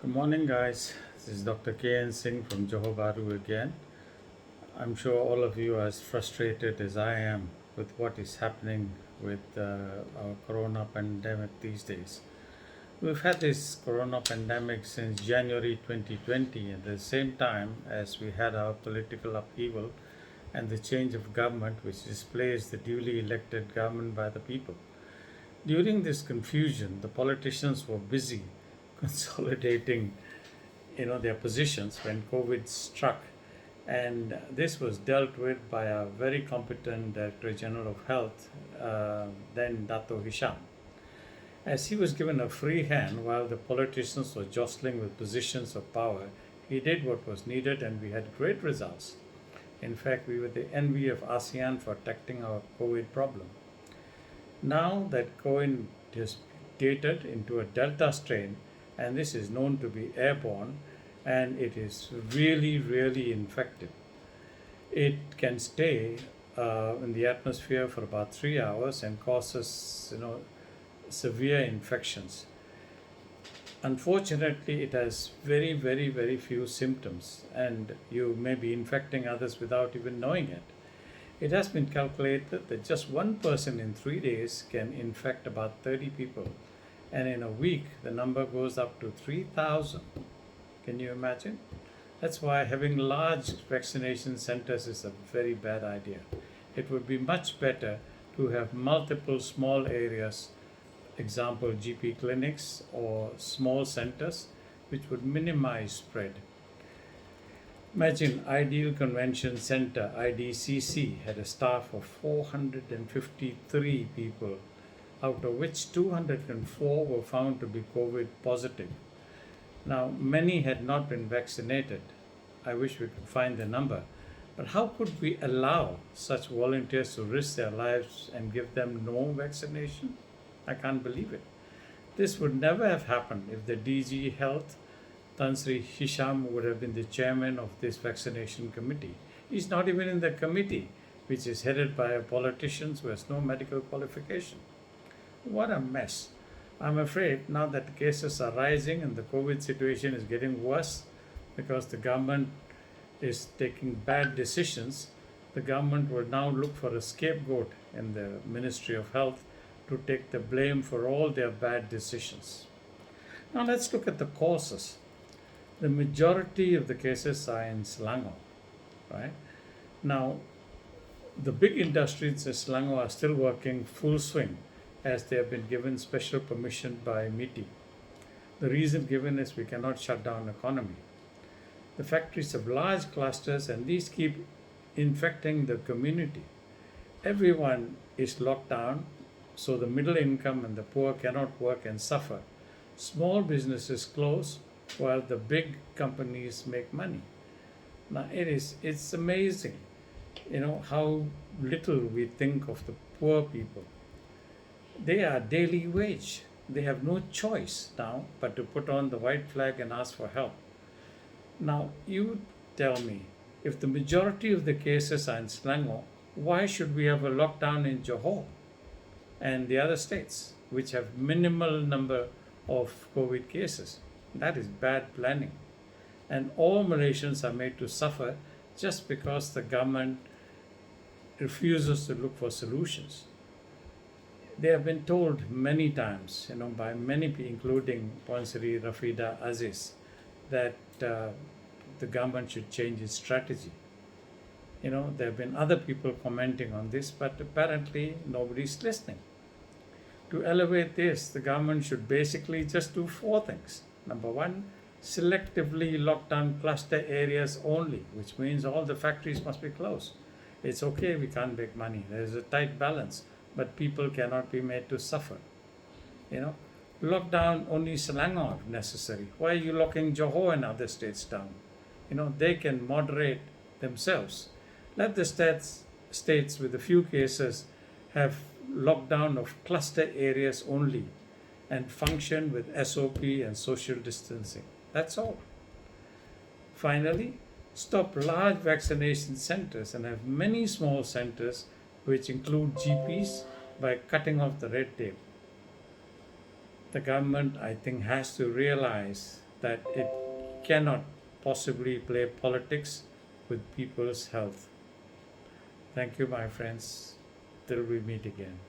Good morning, guys. This is Dr. K.N. Singh from Johor Bahru again. I'm sure all of you are as frustrated as I am with what is happening with our corona pandemic these days. We've had this corona pandemic since January 2020, at the same time as we had our political upheaval and the change of government, which displaced the duly elected government by the people. During this confusion, the politicians were busy consolidating their positions when COVID struck, and this was dealt with by a very competent Director General of Health, then Dato Hisham. As he was given a free hand while the politicians were jostling with positions of power, he did what was needed, and we had great results. In fact, we were the envy of ASEAN for tackling our COVID problem. Now that COVID has mutated into a Delta strain, and this is known to be airborne, and it is really, really infective. It can stay in the atmosphere for about 3 hours and causes, severe infections. Unfortunately, it has very, very, very few symptoms, and you may be infecting others without even knowing it. It has been calculated that just one person in 3 days can infect about 30 people, and in a week the number goes up to 3,000. Can you imagine? That's why having large vaccination centers is a very bad idea. It would be much better to have multiple small areas, example GP clinics or small centers, which would minimize spread. Imagine Ideal Convention Center, IDCC, had a staff of 453 people, out of which 204 were found to be COVID positive. Now, many had not been vaccinated. I wish we could find the number. But how could we allow such volunteers to risk their lives and give them no vaccination? I can't believe it. This would never have happened if the DG Health, Tan Sri Hisham, would have been the chairman of this vaccination committee. He's not even in the committee, which is headed by a politician who has no medical qualification. What a mess. I'm afraid now that the cases are rising and the COVID situation is getting worse because the government is taking bad decisions, the government will now look for a scapegoat in the Ministry of Health to take the blame for all their bad decisions. Now let's look at the causes. The majority of the cases are in Selangor, right? Now, the big industries in Selangor are still working full swing as they have been given special permission by MITI. The reason given is we cannot shut down the economy. The factories have large clusters and these keep infecting the community. Everyone is locked down, so the middle income and the poor cannot work and suffer. Small businesses close while the big companies make money. Now it's amazing, how little we think of the poor people. They are daily wage. They have no choice now but to put on the white flag and ask for help. Now you tell me, if the majority of the cases are in Selangor, why should we have a lockdown in Johor and the other states which have minimal number of COVID cases? That is bad planning. And all Malaysians are made to suffer just because the government refuses to look for solutions. They have been told many times, by many people, including Puan Sri Rafida Aziz, that the government should change its strategy. There have been other people commenting on this, but apparently nobody's listening. To elevate this, the government should basically just do 4 things. Number 1, selectively lock down cluster areas only, which means all the factories must be closed. It's okay, we can't make money. There's a tight balance, but people cannot be made to suffer. Lock down only Selangor if necessary. Why are you locking Johor and other states down? They can moderate themselves. Let the states with a few cases have lockdown of cluster areas only and function with SOP and social distancing. That's all. Finally, stop large vaccination centers and have many small centers which include GPs by cutting off the red tape. The government, I think, has to realize that it cannot possibly play politics with people's health. Thank you, my friends. Till we meet again.